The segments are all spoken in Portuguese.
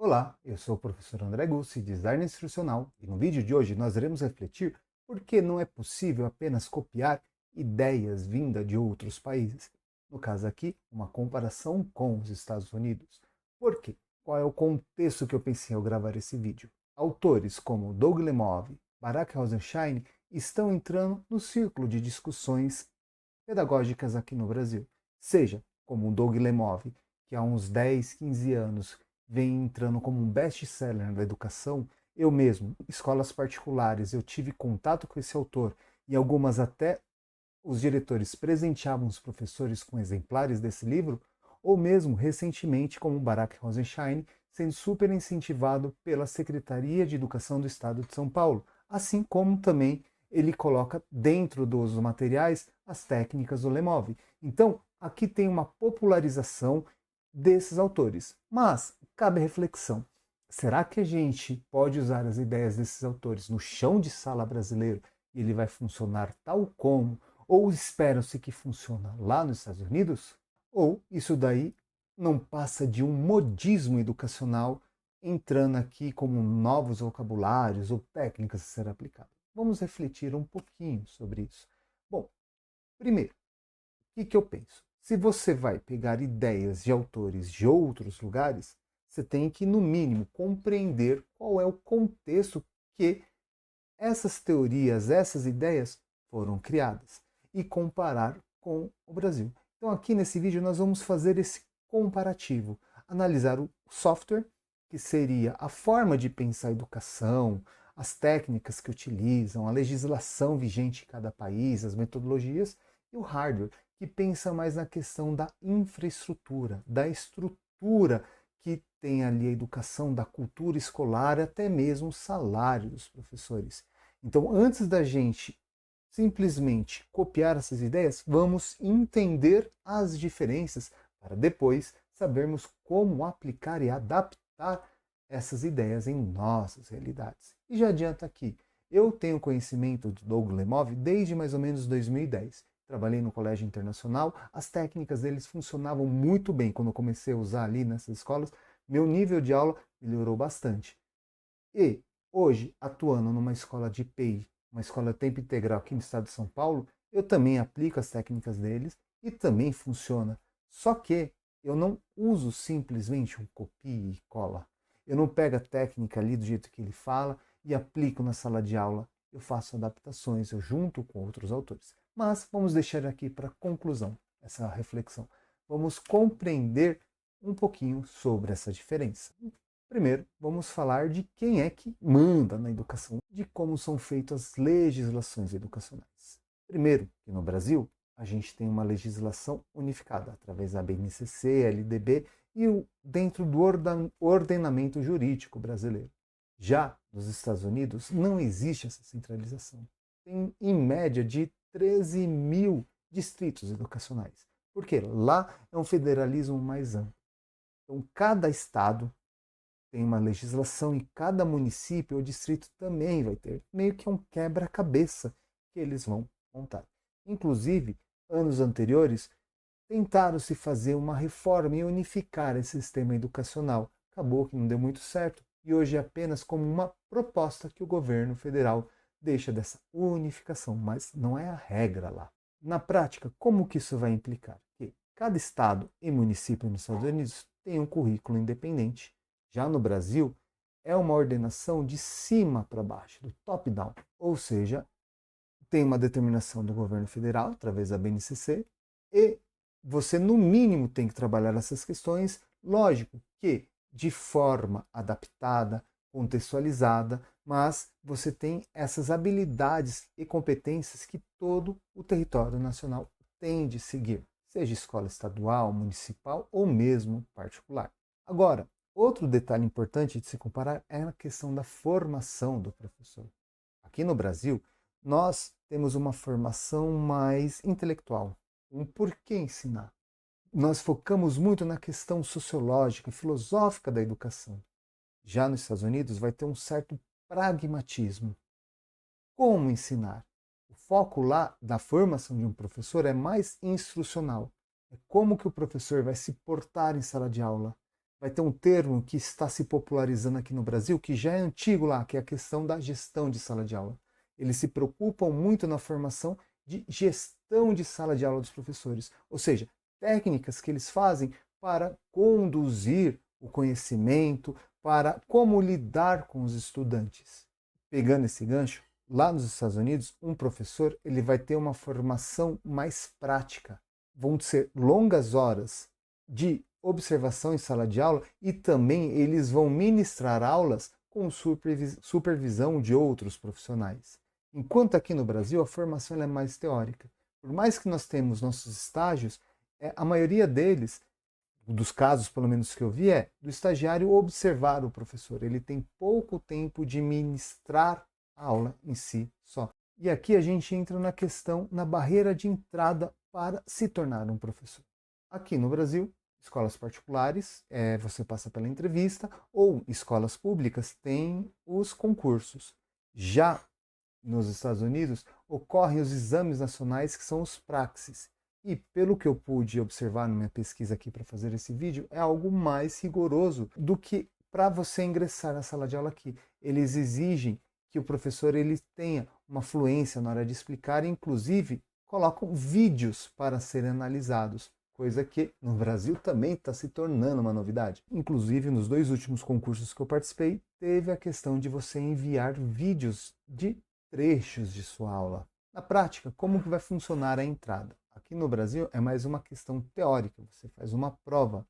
Olá, eu sou o professor André Gussi, designer instrucional, e no vídeo de hoje nós iremos refletir por que não é possível apenas copiar ideias vindas de outros países. No caso aqui, uma comparação com os Estados Unidos. Por quê? Qual é o contexto que eu pensei ao gravar esse vídeo? Autores como Doug Lemov, Barak Rosenshine estão entrando no círculo de discussões pedagógicas aqui no Brasil. Seja como o Doug Lemov, que há uns 10, 15 anos vem entrando como um best-seller da educação. Eu mesmo, escolas particulares, eu tive contato com esse autor e algumas até os diretores presenteavam os professores com exemplares desse livro, ou mesmo recentemente como Barak Rosenshine, sendo super incentivado pela Secretaria de Educação do Estado de São Paulo, assim como também ele coloca dentro dos materiais as técnicas do Lemov. Então, aqui tem uma popularização desses autores. Mas cabe a reflexão. Será que a gente pode usar as ideias desses autores no chão de sala brasileiro e ele vai funcionar tal como? Ou espera-se que funciona lá nos Estados Unidos? Ou isso daí não passa de um modismo educacional entrando aqui como novos vocabulários ou técnicas a ser aplicadas? Vamos refletir um pouquinho sobre isso. Bom, primeiro, o que eu penso? Se você vai pegar ideias de autores de outros lugares, você tem que, no mínimo, compreender qual é o contexto que essas teorias, essas ideias foram criadas e comparar com o Brasil. Então, aqui nesse vídeo, nós vamos fazer esse comparativo, analisar o software, que seria a forma de pensar a educação, as técnicas que utilizam, a legislação vigente em cada país, as metodologias, e o hardware, que pensa mais na questão da infraestrutura, da estrutura que tem ali a educação, da cultura escolar, até mesmo o salário dos professores. Então, antes da gente simplesmente copiar essas ideias, vamos entender as diferenças para depois sabermos como aplicar e adaptar essas ideias em nossas realidades. E já adianta aqui, eu tenho conhecimento do Doug Lemov desde mais ou menos 2010. Trabalhei no colégio internacional, as técnicas deles funcionavam muito bem quando eu comecei a usar ali nessas escolas. Meu nível de aula melhorou bastante. E hoje, atuando numa escola de IPI, uma escola tempo integral aqui no estado de São Paulo, eu também aplico as técnicas deles e também funciona. Só que eu não uso simplesmente um copia e cola. Eu não pego a técnica ali do jeito que ele fala e aplico na sala de aula. Eu faço adaptações, eu junto com outros autores. Mas vamos deixar aqui para conclusão essa reflexão. Vamos compreender um pouquinho sobre essa diferença. Primeiro, vamos falar de quem é que manda na educação, de como são feitas as legislações educacionais. Primeiro, que no Brasil, a gente tem uma legislação unificada, através da BNCC, LDB e dentro do ordenamento jurídico brasileiro. Já nos Estados Unidos, não existe essa centralização. Tem, em média, de 13 mil distritos educacionais. Porque lá é um federalismo mais amplo. Então, cada estado tem uma legislação e cada município ou distrito também vai ter. Meio que um quebra-cabeça que eles vão montar. Inclusive, anos anteriores, tentaram se fazer uma reforma e unificar esse sistema educacional. Acabou que não deu muito certo e hoje é apenas como uma proposta que o governo federal deixa dessa unificação, mas não é a regra lá. Na prática, como que isso vai implicar? Que cada estado e município nos Estados Unidos tem um currículo independente. Já no Brasil, é uma ordenação de cima para baixo, do top-down. Ou seja, tem uma determinação do governo federal, através da BNCC, e você, no mínimo, tem que trabalhar essas questões, lógico que de forma adaptada, contextualizada, mas você tem essas habilidades e competências que todo o território nacional tem de seguir, seja escola estadual, municipal ou mesmo particular. Agora, outro detalhe importante de se comparar é a questão da formação do professor. Aqui no Brasil, nós temos uma formação mais intelectual, um porquê ensinar. Nós focamos muito na questão sociológica e filosófica da educação. Já nos Estados Unidos vai ter um certo pragmatismo. Como ensinar? O foco lá da formação de um professor é mais instrucional. É como que o professor vai se portar em sala de aula. vai ter um termo que está se popularizando aqui no Brasil, que já é antigo lá, que é a questão da gestão de sala de aula. Eles se preocupam muito na formação de gestão de sala de aula dos professores, ou seja, técnicas que eles fazem para conduzir o conhecimento, para como lidar com os estudantes. Pegando esse gancho, lá nos Estados Unidos, um professor ele vai ter uma formação mais prática. Vão ser longas horas de observação em sala de aula e também eles vão ministrar aulas com supervisão de outros profissionais. Enquanto aqui no Brasil a formação é mais teórica. Por mais que nós temos nossos estágios, a maioria deles, dos casos pelo menos que eu vi, é do estagiário observar o professor. Ele tem pouco tempo de ministrar a aula em si só. E aqui a gente entra na questão, na barreira de entrada para se tornar um professor. Aqui no Brasil, escolas particulares, você passa pela entrevista, ou escolas públicas têm os concursos. Já nos Estados Unidos, ocorrem os exames nacionais, que são os praxis. E pelo que eu pude observar na minha pesquisa aqui para fazer esse vídeo, é algo mais rigoroso do que para você ingressar na sala de aula aqui. Eles exigem que o professor ele tenha uma fluência na hora de explicar e, inclusive, colocam vídeos para serem analisados, coisa que no Brasil também está se tornando uma novidade. Inclusive, nos 2 últimos concursos que eu participei, teve a questão de você enviar vídeos de trechos de sua aula. Na prática, como que vai funcionar a entrada? Aqui no Brasil é mais uma questão teórica, você faz uma prova.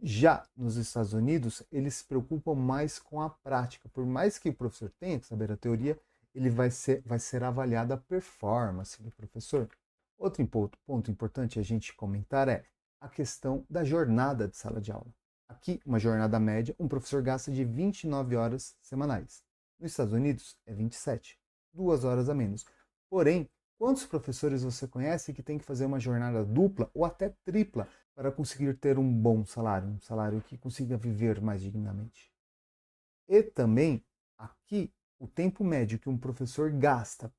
Já nos Estados Unidos, eles se preocupam mais com a prática. Por mais que o professor tenha que saber a teoria, ele vai ser avaliada a performance do professor. Outro ponto importante a gente comentar é a questão da jornada de sala de aula. Aqui, uma jornada média, um professor gasta de 29 horas semanais. Nos Estados Unidos, é 27, 2 horas a menos. Porém, quantos professores você conhece que tem que fazer uma jornada dupla ou até tripla para conseguir ter um bom salário, um salário que consiga viver mais dignamente? E também, aqui, o tempo médio que um professor gasta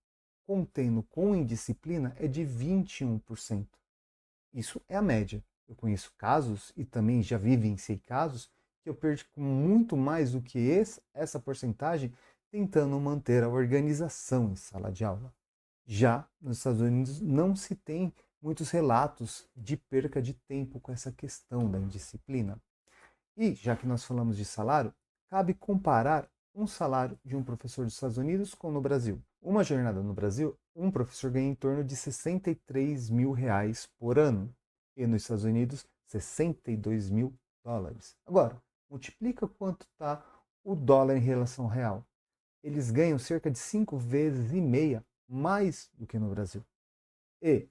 contendo com indisciplina é de 21%. Isso é a média. Eu conheço casos e também já vivenciei casos que eu perco muito mais do que essa porcentagem tentando manter a organização em sala de aula. Já nos Estados Unidos não se tem muitos relatos de perca de tempo com essa questão da indisciplina. E, já que nós falamos de salário, cabe comparar um salário de um professor dos Estados Unidos com no Brasil. Uma jornada no Brasil, um professor ganha em torno de 63 mil reais por ano. E nos Estados Unidos, 62 mil dólares. Agora, multiplica quanto está o dólar em relação ao real. Eles ganham cerca de 5 vezes e meia mais do que no Brasil. E,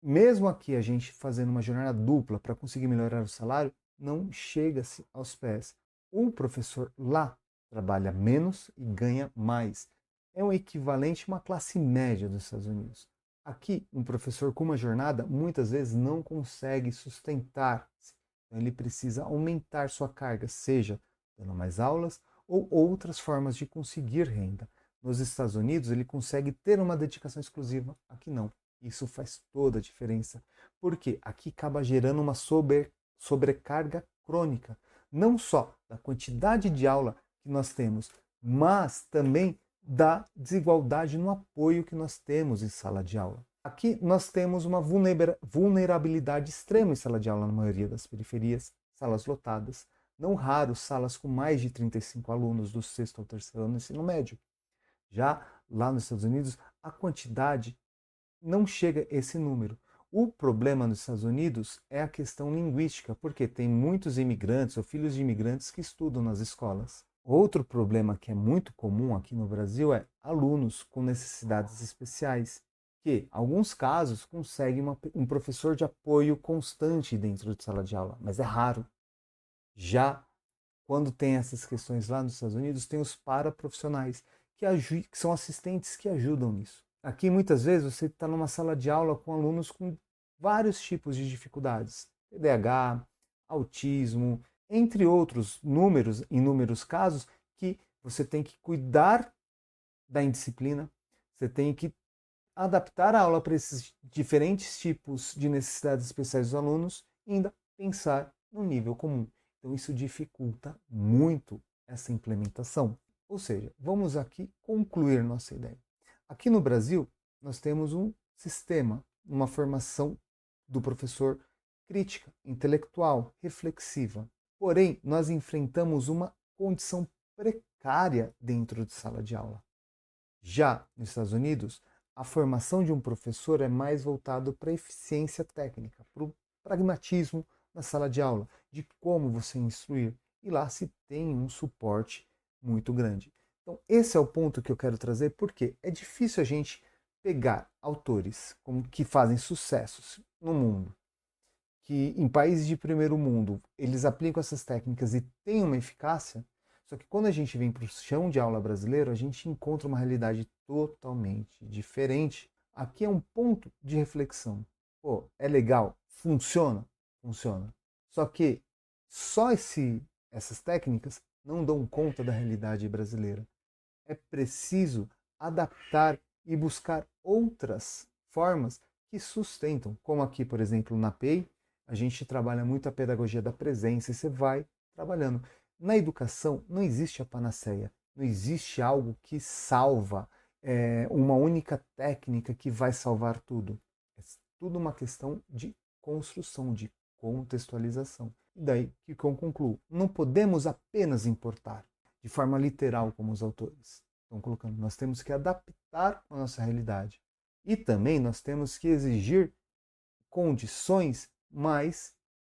mesmo aqui a gente fazendo uma jornada dupla para conseguir melhorar o salário, não chega-se aos pés. Um professor lá trabalha menos e ganha mais. É um equivalente a uma classe média dos Estados Unidos. Aqui, um professor com uma jornada muitas vezes não consegue sustentar-se. Então, ele precisa aumentar sua carga, seja dando mais aulas ou outras formas de conseguir renda. Nos Estados Unidos, ele consegue ter uma dedicação exclusiva, aqui não. Isso faz toda a diferença, porque aqui acaba gerando uma sobrecarga crônica, não só da quantidade de aula que nós temos, mas também da desigualdade no apoio que nós temos em sala de aula. Aqui nós temos uma vulnerabilidade extrema em sala de aula na maioria das periferias, salas lotadas, não raro salas com mais de 35 alunos do 6º ao 3º ano do ensino médio. Já lá nos Estados Unidos, a quantidade não chega a esse número. O problema nos Estados Unidos é a questão linguística, porque tem muitos imigrantes ou filhos de imigrantes que estudam nas escolas. Outro problema que é muito comum aqui no Brasil é alunos com necessidades especiais, que, em alguns casos, conseguem um professor de apoio constante dentro de sala de aula, mas é raro. Já quando tem essas questões lá nos Estados Unidos, tem os paraprofissionais, que são assistentes que ajudam nisso. Aqui, muitas vezes, você está numa sala de aula com alunos com vários tipos de dificuldades. TDAH, autismo, entre outros inúmeros casos, que você tem que cuidar da indisciplina, você tem que adaptar a aula para esses diferentes tipos de necessidades especiais dos alunos e ainda pensar no nível comum. Então isso dificulta muito essa implementação. Ou seja, vamos aqui concluir nossa ideia. Aqui no Brasil, nós temos um sistema, uma formação do professor crítica, intelectual, reflexiva. Porém, nós enfrentamos uma condição precária dentro de sala de aula. Já nos Estados Unidos, a formação de um professor é mais voltado para a eficiência técnica, para o pragmatismo na sala de aula, de como você instruir. E lá se tem um suporte muito grande. Então, esse é o ponto que eu quero trazer, porque é difícil a gente pegar autores como que fazem sucessos no mundo, que em países de primeiro mundo eles aplicam essas técnicas e têm uma eficácia, só que quando a gente vem para o chão de aula brasileiro, a gente encontra uma realidade totalmente diferente. Aqui é um ponto de reflexão. Pô, é legal? Funciona? Funciona. Só que só essas técnicas não dão conta da realidade brasileira. É preciso adaptar e buscar outras formas que sustentam, como aqui, por exemplo, na PEI, a gente trabalha muito a pedagogia da presença e você vai trabalhando. Na educação não existe a panaceia, não existe algo que salva, uma única técnica que vai salvar tudo. É tudo uma questão de construção, de contextualização. E daí que eu concluo, não podemos apenas importar de forma literal como os autores estão colocando. Nós temos que adaptar a nossa realidade. E também nós temos que exigir condições mais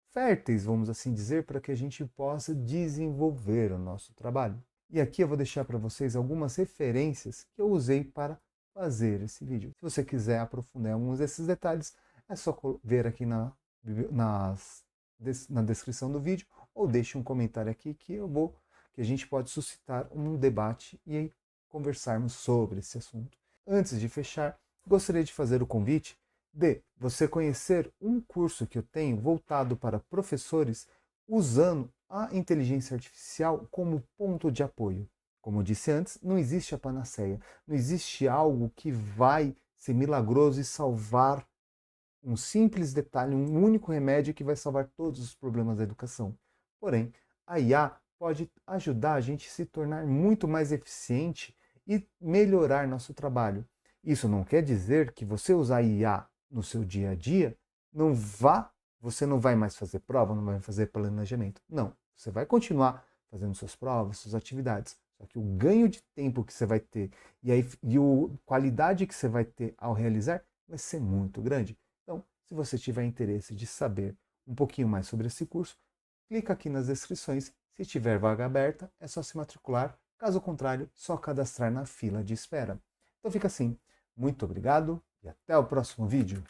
férteis, vamos assim dizer, para que a gente possa desenvolver o nosso trabalho. E aqui eu vou deixar para vocês algumas referências que eu usei para fazer esse vídeo. Se você quiser aprofundar alguns desses detalhes, é só ver aqui na descrição do vídeo ou deixe um comentário aqui que a gente pode suscitar um debate e conversarmos sobre esse assunto. Antes de fechar, gostaria de fazer o convite de você conhecer um curso que eu tenho voltado para professores usando a inteligência artificial como ponto de apoio. Como eu disse antes, não existe a panaceia, não existe algo que vai ser milagroso e salvar um simples detalhe, um único remédio que vai salvar todos os problemas da educação. Porém, a IA pode ajudar a gente a se tornar muito mais eficiente e melhorar nosso trabalho. Isso não quer dizer que você usar IA no seu dia a dia, você não vai mais fazer prova, não vai fazer planejamento. Não, você vai continuar fazendo suas provas, suas atividades. Só que o ganho de tempo que você vai ter e a qualidade que você vai ter ao realizar vai ser muito grande. Então, se você tiver interesse de saber um pouquinho mais sobre esse curso, clica aqui nas descrições. Se tiver vaga aberta, é só se matricular. Caso contrário, só cadastrar na fila de espera. Então fica assim. Muito obrigado e até o próximo vídeo.